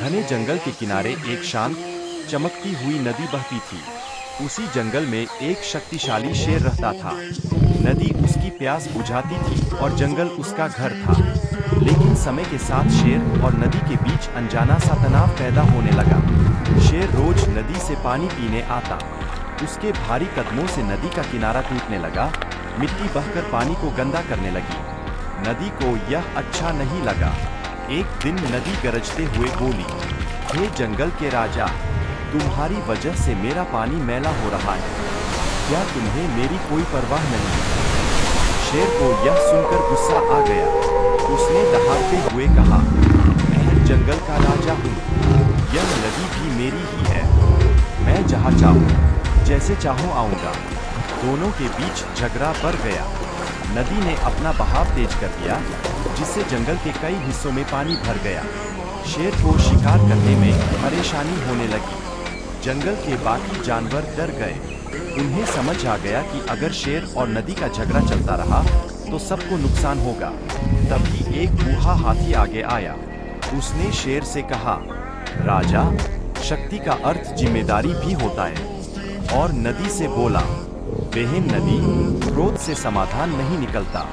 घने जंगल के किनारे एक शांत, चमकती हुई नदी बहती थी। उसी जंगल में एक शक्तिशाली शेर रहता था। नदी उसकी प्यास बुझाती थी और जंगल उसका घर था। लेकिन समय के साथ शेर और नदी के बीच अनजाना सा तनाव पैदा होने लगा। शेर रोज नदी से पानी पीने आता। उसके भारी कदमों से नदी का किनारा टूटने लगा। मिट्टी बहकर पानी को गंदा करने लगी। नदी को यह अच्छा नहीं लगा। एक दिन नदी गरजते हुए बोली, हे जंगल के राजा, तुम्हारी वजह से मेरा पानी मैला हो रहा है। क्या तुम्हें मेरी कोई परवाह नहीं? शेर को यह सुनकर गुस्सा आ गया। उसने दहाड़ते हुए कहा, मैं जंगल का राजा हूँ। यह नदी भी मेरी ही है। मैं जहाँ चाहूँ, जैसे चाहूँ आऊँगा। दोनों के बीच झगड़ा बढ़ गया। नदी ने अपना बहाव तेज कर दिया, जिससे जंगल के कई हिस्सों में पानी भर गया। शेर को शिकार करने में परेशानी होने लगी। जंगल के बाकी जानवर डर गए। उन्हें समझ आ गया कि अगर शेर और नदी का झगड़ा चलता रहा तो सबको नुकसान होगा। तभी एक बूढ़ा हाथी आगे आया। उसने शेर से कहा, राजा, शक्ति का अर्थ जिम्मेदारी भी होता है। और नदी से बोला, बेहन नदी, क्रोध से समाधान नहीं निकलता।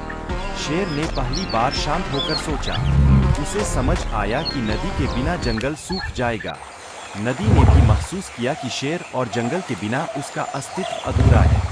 शेर ने पहली बार शांत होकर सोचा। उसे समझ आया कि नदी के बिना जंगल सूख जाएगा। नदी ने भी महसूस किया कि शेर और जंगल के बिना उसका अस्तित्व अधूरा है।